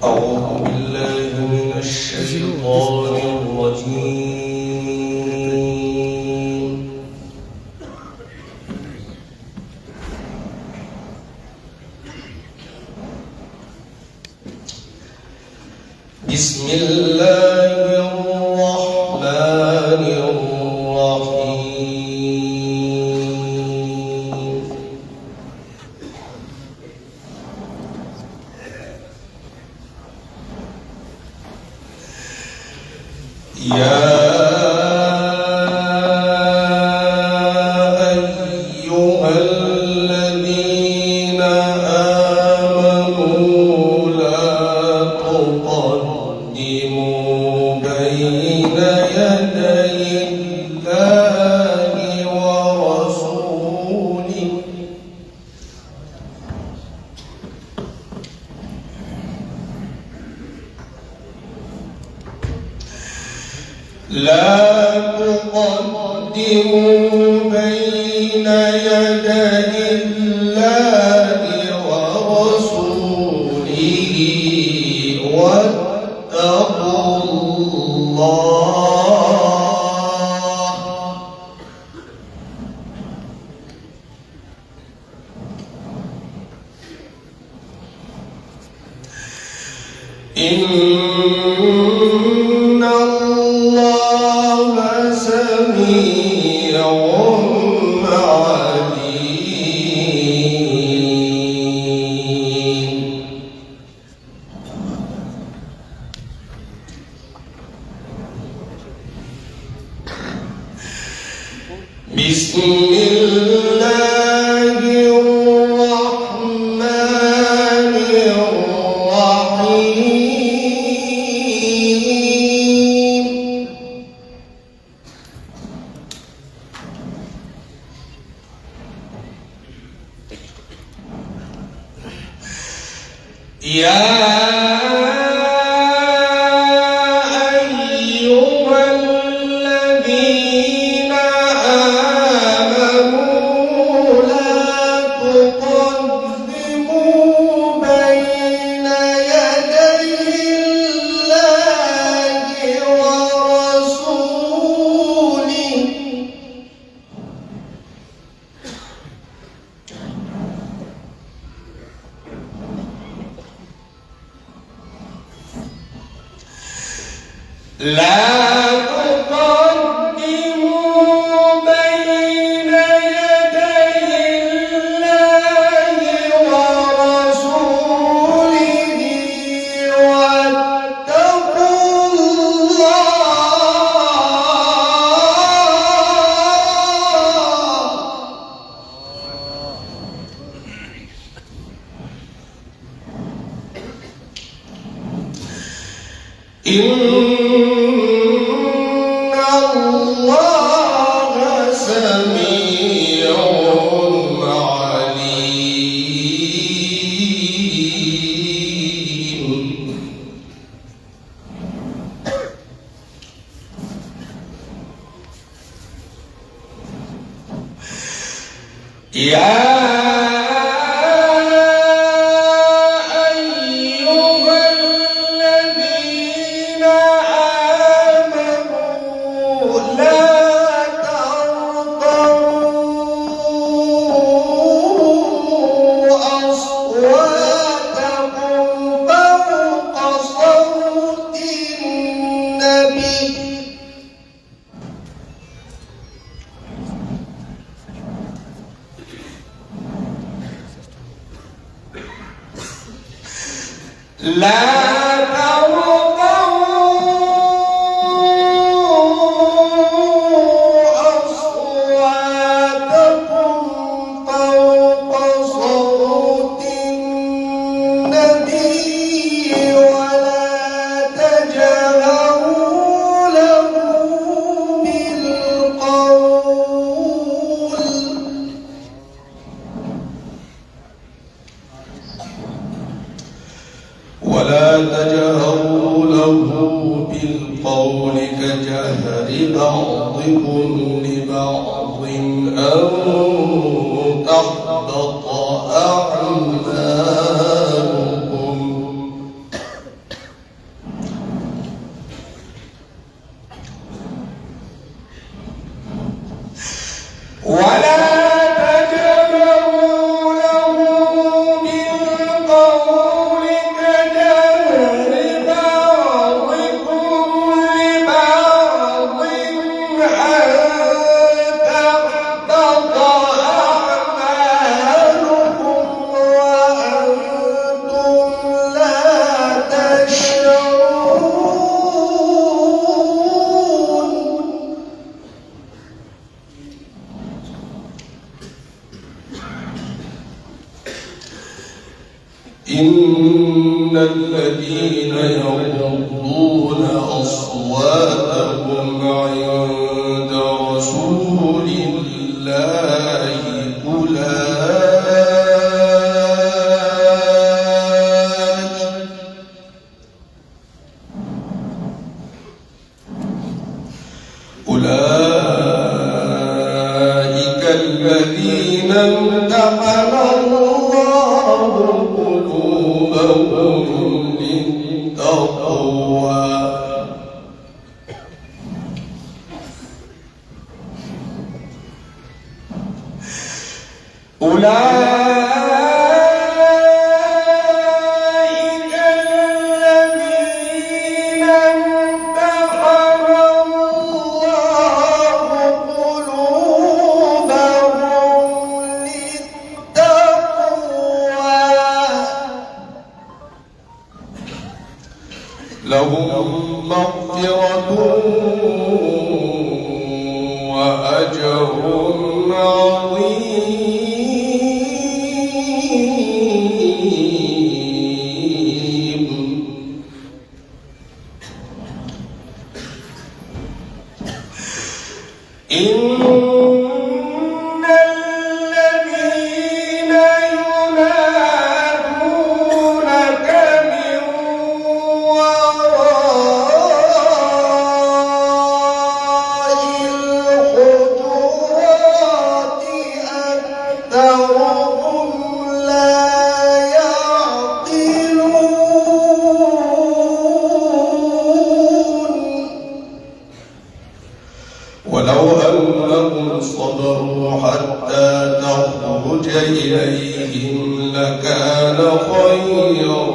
أعوذ بالله من الشيطان الرجيم. بسم الله الرحمن الرحيم. يا أيها الذين آمنوا لا تقدموا بين يدي الله ورسوله لا تقدموا بين يدي الله ورسوله واتقوا الله إن الله سميع عليم. بسم الله الرحمن الرحيم. يا أيها الذين آمنوا لا تقدموا بين يدي الله ورسوله لا تقدموا بين يدي الله ورسوله واتقوا الله. إن الله سميع عليم. يا لا ترفعوا أصواتكم فوق صوت النبي ولا تجهروا له بالقول كجهر بعضكم لبعض أن تحبط أعمالكم الذين يغضون أصواتهم عند رسول الله أولئك الذين امتحن الله قلوبهم للتقوى لهم مغفرة وأجر عظيم إن الذين ينادونك من وراء الحجرات أكثرهم لا يعقلون ولو أنهم صبروا حتى تخرج إليهم لكان خيرا